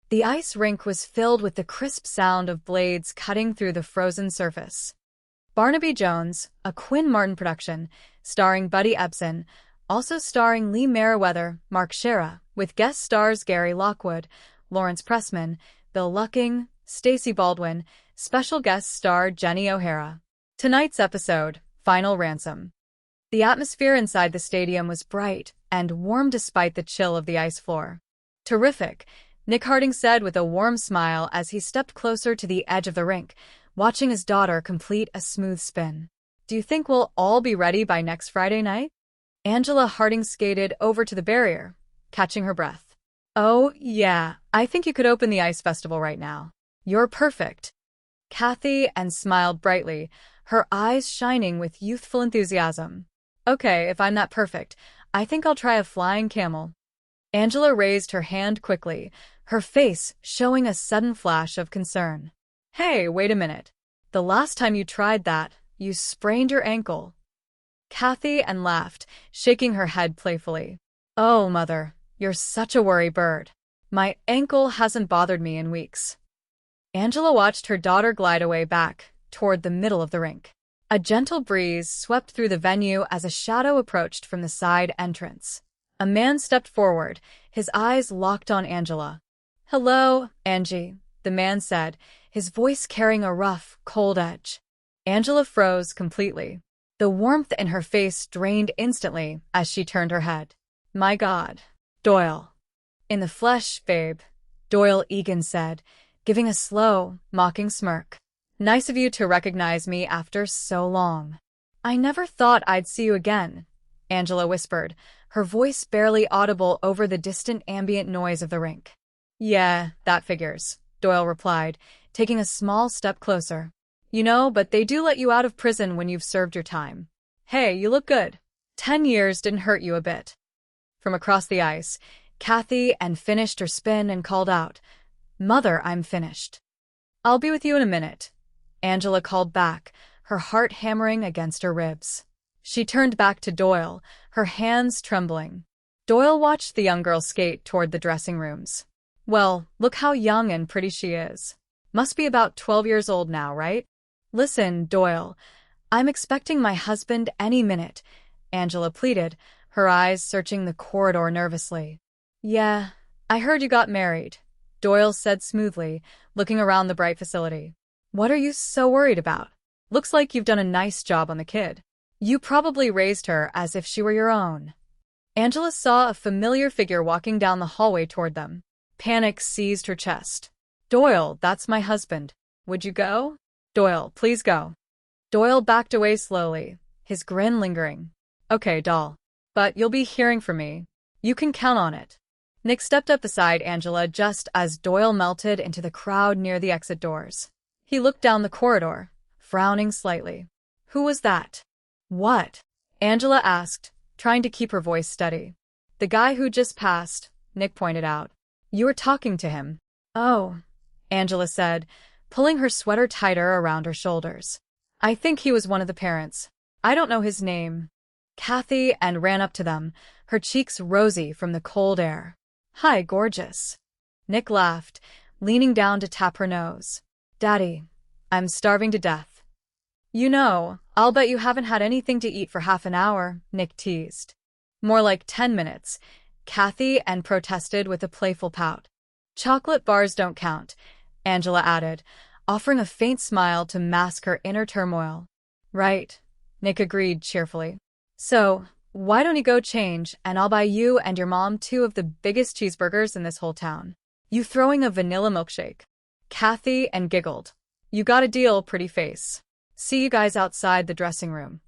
The ice rink was filled with the crisp sound of blades cutting through the frozen surface. Barnaby Jones, a Quinn Martin production, starring Buddy Ebsen, also starring Lee Meriwether, Mark Shera, with guest stars Gary Lockwood, Lawrence Pressman, Bill Lucking, Stacey Baldwin, special guest star Jenny O'Hara. Tonight's episode, Final Ransom. The atmosphere inside the stadium was bright and warm despite the chill of the ice floor. Terrific, Nick Harding said with a warm smile as he stepped closer to the edge of the rink, watching his daughter complete a smooth spin. Do you think we'll all be ready by next Friday night? Angela Harding skated over to the barrier, catching her breath. Oh, yeah, I think you could open the ice festival right now. You're perfect. Kathy and smiled brightly, her eyes shining with youthful enthusiasm. Okay, if I'm that perfect, I think I'll try a flying camel. Angela raised her hand quickly, her face showing a sudden flash of concern. Hey, wait a minute. The last time you tried that, you sprained your ankle. Kathy and laughed, shaking her head playfully. Oh, Mother, you're such a worry bird. My ankle hasn't bothered me in weeks. Angela watched her daughter glide away back toward the middle of the rink. A gentle breeze swept through the venue as a shadow approached from the side entrance. A man stepped forward, his eyes locked on Angela. Hello, Angie, the man said, his voice carrying a rough, cold edge. Angela froze completely. The warmth in her face drained instantly as she turned her head. My God, Doyle. In the flesh, babe, Doyle Egan said, giving a slow, mocking smirk. Nice of you to recognize me after so long. I never thought I'd see you again, Angela whispered, her voice barely audible over the distant ambient noise of the rink. Yeah, that figures, Doyle replied, taking a small step closer. You know, but they do let you out of prison when you've served your time. Hey, you look good. 10 years didn't hurt you a bit. From across the ice, Kathy finished her spin and called out, Mother, I'm finished. I'll be with you in a minute, Angela called back, her heart hammering against her ribs. She turned back to Doyle, her hands trembling. Doyle watched the young girl skate toward the dressing rooms. Well, look how young and pretty she is. Must be about 12 years old now, right? Listen, Doyle, I'm expecting my husband any minute, Angela pleaded, her eyes searching the corridor nervously. Yeah, I heard you got married, Doyle said smoothly, looking around the bright facility. What are you so worried about? Looks like you've done a nice job on the kid. You probably raised her as if she were your own. Angela saw a familiar figure walking down the hallway toward them. Panic seized her chest. Doyle, that's my husband. Would you go? Doyle, please go. Doyle backed away slowly, his grin lingering. Okay, doll. But you'll be hearing from me. You can count on it. Nick stepped up beside Angela just as Doyle melted into the crowd near the exit doors. He looked down the corridor, frowning slightly. Who was that? What? Angela asked, trying to keep her voice steady. The guy who just passed, Nick pointed out. You were talking to him. Oh, Angela said, pulling her sweater tighter around her shoulders. I think he was one of the parents. I don't know his name. Kathy ran up to them, her cheeks rosy from the cold air. Hi, gorgeous. Nick laughed, leaning down to tap her nose. Daddy, I'm starving to death. You know, I'll bet you haven't had anything to eat for half an hour, Nick teased. More like 10 minutes, Kathy protested with a playful pout. Chocolate bars don't count, Angela added, offering a faint smile to mask her inner turmoil. Right, Nick agreed cheerfully. So, why don't you go change and I'll buy you and your mom 2 of the biggest cheeseburgers in this whole town. You throwing a vanilla milkshake? Kathy giggled. You got a deal, pretty face. See you guys outside the dressing room.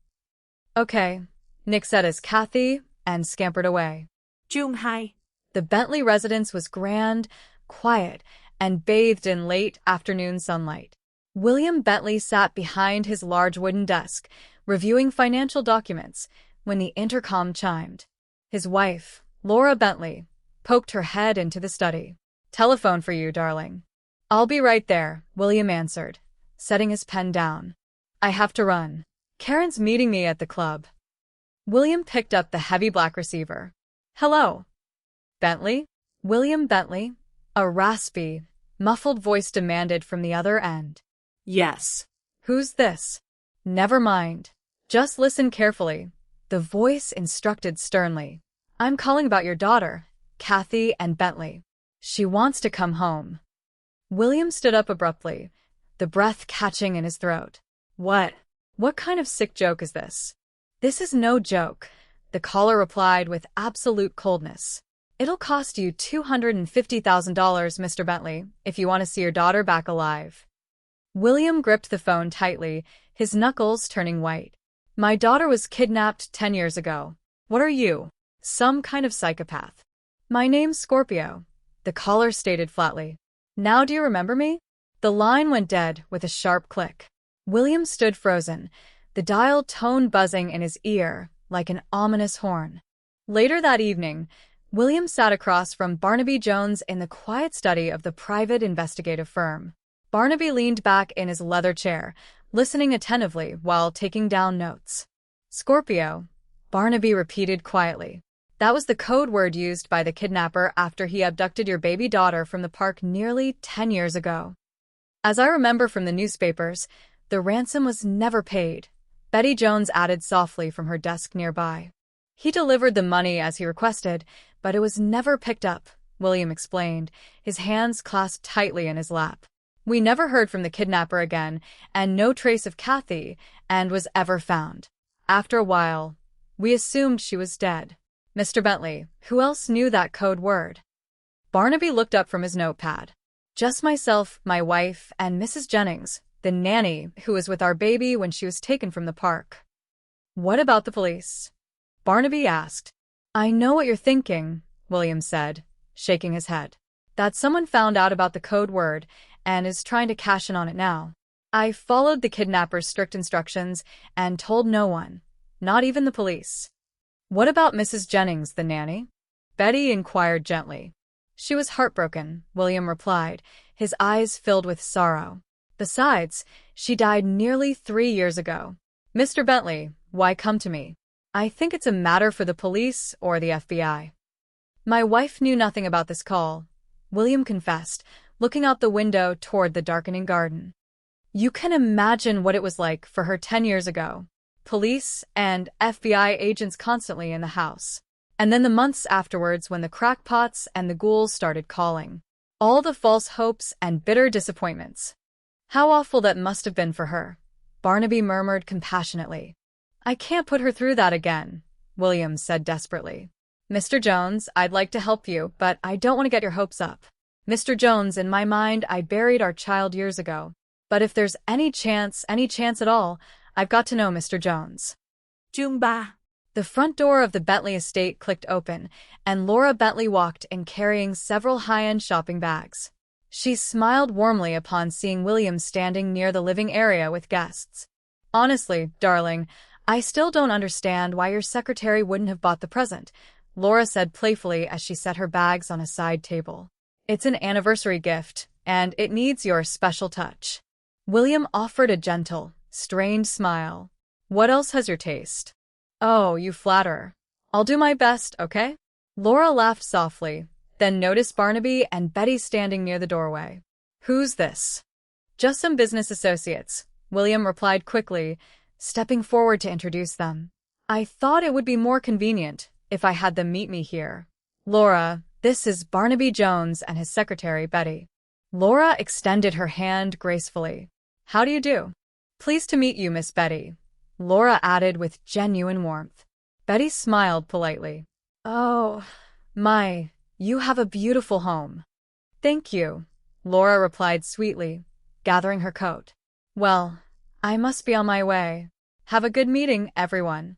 Okay, Nick said as Kathy scampered away. Junghai. The Bentley residence was grand, quiet, and bathed in late afternoon sunlight. William Bentley sat behind his large wooden desk, reviewing financial documents, when the intercom chimed. His wife, Laura Bentley, poked her head into the study. Telephone for you, darling. I'll be right there, William answered, setting his pen down. I have to run. Karen's meeting me at the club. William picked up the heavy black receiver. Hello. Bentley? William Bentley? A raspy, muffled voice demanded from the other end. Yes. Who's this? Never mind. Just listen carefully. The voice instructed sternly. I'm calling about your daughter, Kathy and Bentley. She wants to come home. William stood up abruptly, the breath catching in his throat. What? What kind of sick joke is this? This is no joke, the caller replied with absolute coldness. It'll cost you $250,000, Mr. Bentley, if you want to see your daughter back alive. William gripped the phone tightly, his knuckles turning white. My daughter was kidnapped 10 years ago. What are you? Some kind of psychopath. My name's Scorpio, the caller stated flatly. Now do you remember me? The line went dead with a sharp click. William stood frozen, the dial tone buzzing in his ear like an ominous horn. Later that evening, William sat across from Barnaby Jones in the quiet study of the private investigative firm. Barnaby leaned back in his leather chair, listening attentively while taking down notes. Scorpio, Barnaby repeated quietly. That was the code word used by the kidnapper after he abducted your baby daughter from the park nearly 10 years ago. As I remember from the newspapers, the ransom was never paid, Betty Jones added softly from her desk nearby. He delivered the money as he requested, but it was never picked up, William explained, his hands clasped tightly in his lap. We never heard from the kidnapper again, and no trace of Kathy was ever found. After a while, we assumed she was dead. Mr. Bentley, who else knew that code word? Barnaby looked up from his notepad. Just myself, my wife, and Mrs. Jennings, the nanny who was with our baby when she was taken from the park. What about the police? Barnaby asked. I know what you're thinking, William said, shaking his head. That someone found out about the code word and is trying to cash in on it now. I followed the kidnapper's strict instructions and told no one, not even the police. What about Mrs. Jennings, the nanny? Betty inquired gently. She was heartbroken, William replied, his eyes filled with sorrow. Besides, she died nearly 3 years ago. Mr. Bentley, why come to me? I think it's a matter for the police or the FBI. My wife knew nothing about this call, William confessed, looking out the window toward the darkening garden. You can imagine what it was like for her 10 years ago. Police and FBI agents constantly in the house. And then the months afterwards when the crackpots and the ghouls started calling. All the false hopes and bitter disappointments. How awful that must have been for her, Barnaby murmured compassionately. I can't put her through that again, William said desperately. Mr. Jones, I'd like to help you, but I don't want to get your hopes up. Mr. Jones, in my mind, I buried our child years ago. But if there's any chance at all, I've got to know Mr. Jones. Chương 3. The front door of the Bentley estate clicked open, and Laura Bentley walked in carrying several high-end shopping bags. She smiled warmly upon seeing William standing near the living area with guests. Honestly, darling, I still don't understand why your secretary wouldn't have bought the present, Laura said playfully as she set her bags on a side table. It's an anniversary gift, and it needs your special touch. William offered a gentle, strained smile. What else has your taste? Oh, you flatter. I'll do my best, okay? Laura laughed softly, then noticed Barnaby and Betty standing near the doorway. Who's this? Just some business associates, William replied quickly, stepping forward to introduce them. I thought it would be more convenient if I had them meet me here. Laura, this is Barnaby Jones and his secretary, Betty. Laura extended her hand gracefully. How do you do? Pleased to meet you, Miss Betty, Laura added with genuine warmth. Betty smiled politely. Oh, my, you have a beautiful home. Thank you, Laura replied sweetly, gathering her coat. Well, I must be on my way. Have a good meeting, everyone.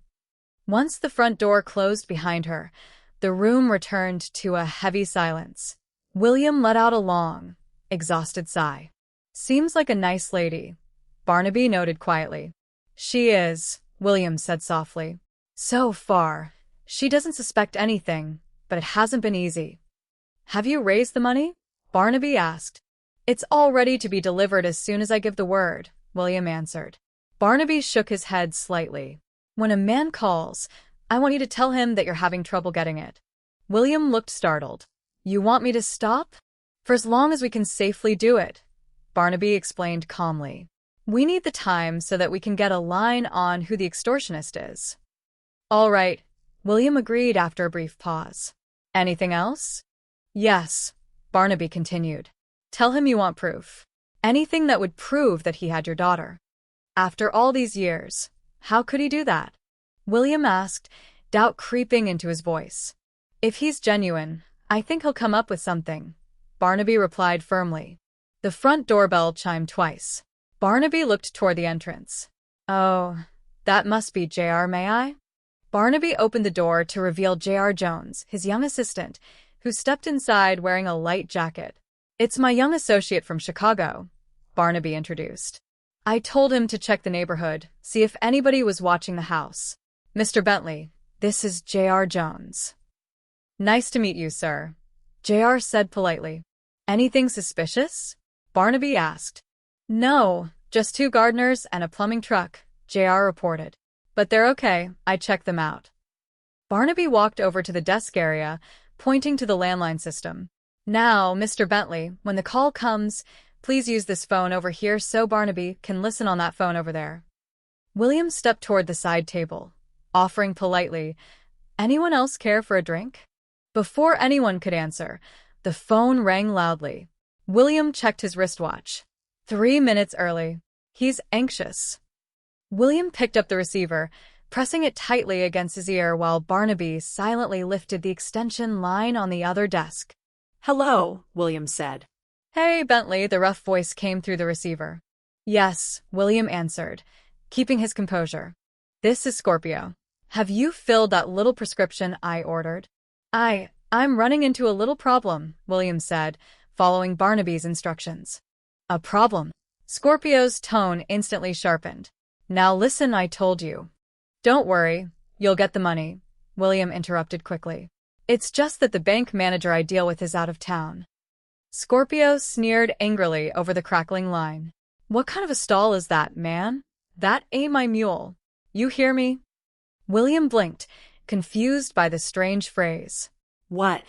Once the front door closed behind her, the room returned to a heavy silence. William let out a long, exhausted sigh. Seems like a nice lady, Barnaby noted quietly. She is, William said softly. So far, she doesn't suspect anything, but it hasn't been easy. Have you raised the money? Barnaby asked. It's all ready to be delivered as soon as I give the word, William answered. Barnaby shook his head slightly. When a man calls, I want you to tell him that you're having trouble getting it. William looked startled. You want me to stop? For as long as we can safely do it, Barnaby explained calmly. We need the time so that we can get a line on who the extortionist is. All right, William agreed after a brief pause. Anything else? Yes, Barnaby continued. Tell him you want proof. Anything that would prove that he had your daughter. After all these years, how could he do that? William asked, doubt creeping into his voice. If he's genuine, I think he'll come up with something, Barnaby replied firmly. The front doorbell chimed twice. Barnaby looked toward the entrance. Oh, that must be JR, may I? Barnaby opened the door to reveal JR Jones, his young assistant, who stepped inside wearing a light jacket. It's my young associate from Chicago, Barnaby introduced. I told him to check the neighborhood, see if anybody was watching the house. Mr. Bentley, this is JR Jones. Nice to meet you, sir, JR said politely. Anything suspicious? Barnaby asked. No, just 2 gardeners and a plumbing truck, JR reported. But they're okay, I checked them out. Barnaby walked over to the desk area, pointing to the landline system. Now, Mr. Bentley, when the call comes, please use this phone over here so Barnaby can listen on that phone over there. William stepped toward the side table, offering politely, anyone else care for a drink? Before anyone could answer, the phone rang loudly. William checked his wristwatch. 3 minutes early. He's anxious. William picked up the receiver, pressing it tightly against his ear while Barnaby silently lifted the extension line on the other desk. Hello, William said. Hey, Bentley, the rough voice came through the receiver. Yes, William answered, keeping his composure. This is Scorpio. Have you filled that little prescription I ordered? I'm running into a little problem, William said, following Barnaby's instructions. A problem? Scorpio's tone instantly sharpened. Now listen, I told you. Don't worry, you'll get the money, William interrupted quickly. It's just that the bank manager I deal with is out of town. Scorpio sneered angrily over the crackling line. What kind of a stall is that, man? That ain't my mule. You hear me? William blinked, confused by the strange phrase. What?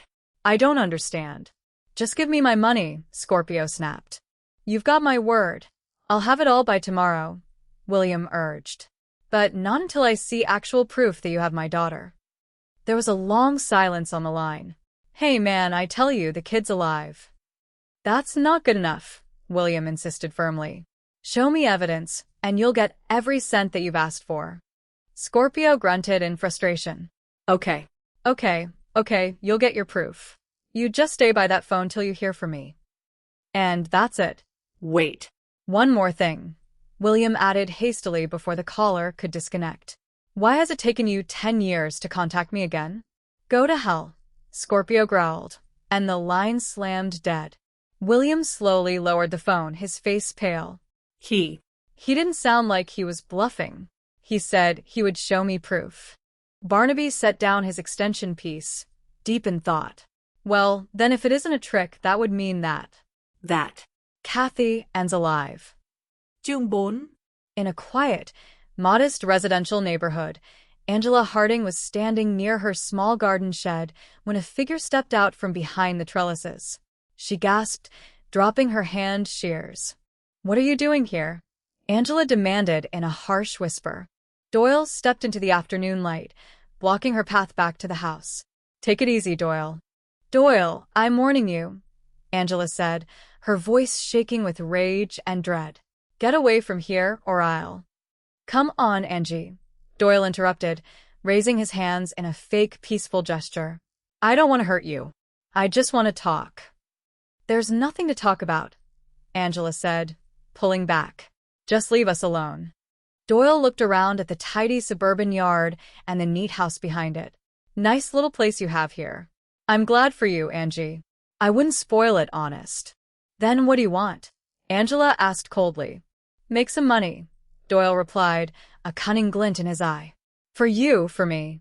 I don't understand. Just give me my money, Scorpio snapped. You've got my word. I'll have it all by tomorrow, William urged. But not until I see actual proof that you have my daughter. There was a long silence on the line. Hey man, I tell you, the kid's alive. That's not good enough, William insisted firmly. Show me evidence, and you'll get every cent that you've asked for. Scorpio grunted in frustration. Okay, you'll get your proof. You just stay by that phone till you hear from me. And that's it. Wait. One more thing, William added hastily before the caller could disconnect. Why has it taken you 10 years to contact me again? Go to hell, Scorpio growled, and the line slammed dead. William slowly lowered the phone, his face pale. He didn't sound like he was bluffing. He said he would show me proof. Barnaby set down his extension piece, deep in thought. Well, then if it isn't a trick, that would mean that Kathy Ann's alive. Chương 4. In a quiet, modest residential neighborhood, Angela Harding was standing near her small garden shed when a figure stepped out from behind the trellises. She gasped, dropping her hand shears. What are you doing here? Angela demanded in a harsh whisper. Doyle stepped into the afternoon light, blocking her path back to the house. Take it easy, Doyle. Doyle, I'm warning you, Angela said, her voice shaking with rage and dread. Get away from here, or I'll... Come on, Angie, Doyle interrupted, raising his hands in a fake peaceful gesture. I don't want to hurt you. I just want to talk. There's nothing to talk about, Angela said, pulling back. Just leave us alone. Doyle looked around at the tidy suburban yard and the neat house behind it. Nice little place you have here. I'm glad for you, Angie. I wouldn't spoil it, honest. Then what do you want? Angela asked coldly. Make some money, Doyle replied, a cunning glint in his eye. For you, for me.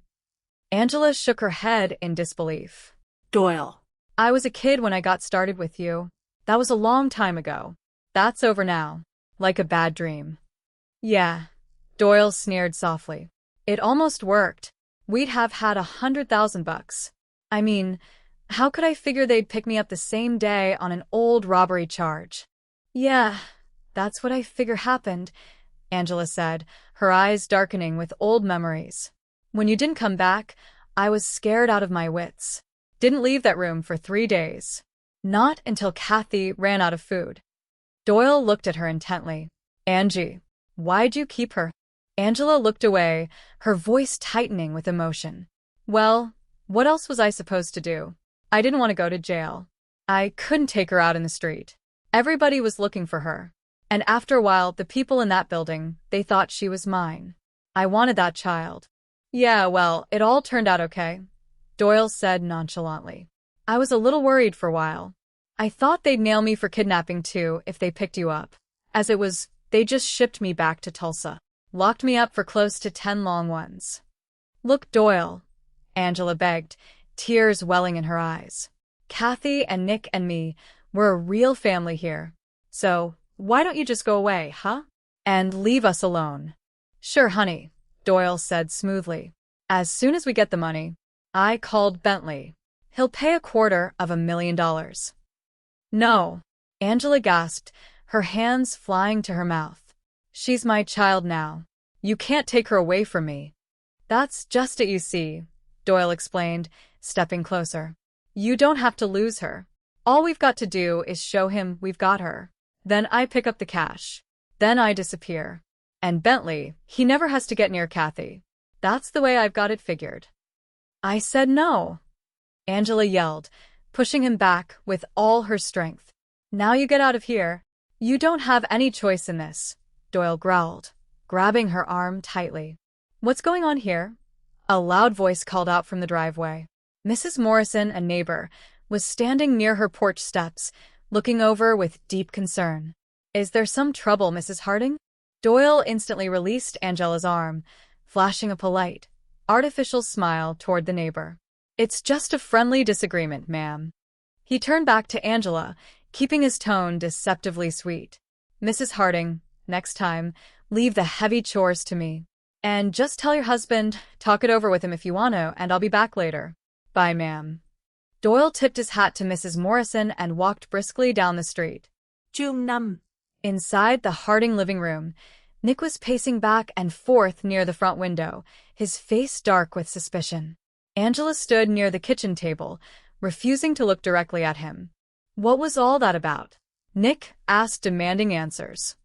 Angela shook her head in disbelief. Doyle. I was a kid when I got started with you. That was a long time ago. That's over now. Like a bad dream. Yeah, Doyle sneered softly. It almost worked. We'd have had $100,000. I mean, How could I figure they'd pick me up the same day on an old robbery charge? Yeah, that's what I figure happened, Angela said, her eyes darkening with old memories. When you didn't come back, I was scared out of my wits. Didn't leave that room for 3 days. Not until Kathy ran out of food. Doyle looked at her intently. Angie, why'd you keep her? Angela looked away, her voice tightening with emotion. Well, what else was I supposed to do? I didn't want to go to jail. I couldn't take her out in the street. Everybody was looking for her. And after a while, the people in that building, they thought she was mine. I wanted that child. Yeah, well, it all turned out okay, Doyle said nonchalantly. I was a little worried for a while. I thought they'd nail me for kidnapping too if they picked you up. As it was, they just shipped me back to Tulsa. Locked me up for close to 10 long ones. Look, Doyle, Angela begged, tears welling in her eyes. Kathy and Nick and me, we're a real family here. So, why don't you just go away, huh? And leave us alone. Sure, honey, Doyle said smoothly. As soon as we get the money. I called Bentley. He'll pay $250,000. No, Angela gasped, her hands flying to her mouth. She's my child now. You can't take her away from me. That's just it, you see, Doyle explained, stepping closer. You don't have to lose her. All we've got to do is show him we've got her. Then I pick up the cash. Then I disappear. And Bentley, he never has to get near Kathy. That's the way I've got it figured. I said no, Angela yelled, pushing him back with all her strength. Now you get out of here. You don't have any choice in this, Doyle growled, grabbing her arm tightly. What's going on here? A loud voice called out from the driveway. Mrs. Morrison, a neighbor, was standing near her porch steps, looking over with deep concern. Is there some trouble, Mrs. Harding? Doyle instantly released Angela's arm, flashing a polite, artificial smile toward the neighbor. It's just a friendly disagreement, ma'am. He turned back to Angela, keeping his tone deceptively sweet. Mrs. Harding, next time, leave the heavy chores to me. And just tell your husband, talk it over with him if you want to, and I'll be back later. Bye, ma'am. Doyle tipped his hat to Mrs. Morrison and walked briskly down the street. Chương 5. Inside the Harding living room, Nick was pacing back and forth near the front window, his face dark with suspicion. Angela stood near the kitchen table, refusing to look directly at him. What was all that about? Nick asked, demanding answers.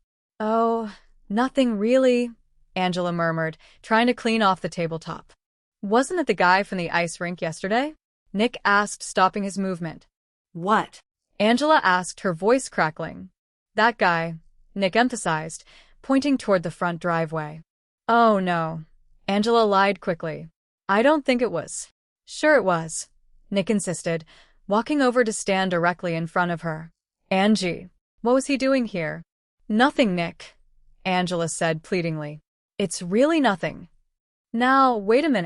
Oh, nothing really, Angela murmured, trying to clean off the tabletop. Wasn't it the guy from the ice rink yesterday? Nick asked, stopping his movement. What? Angela asked, her voice crackling. That guy, Nick emphasized, pointing toward the front driveway. Oh no, Angela lied quickly. I don't think it was. Sure it was, Nick insisted, walking over to stand directly in front of her. Angie, what was he doing here? Nothing, Nick, Angela said pleadingly. It's really nothing. Now, wait a minute.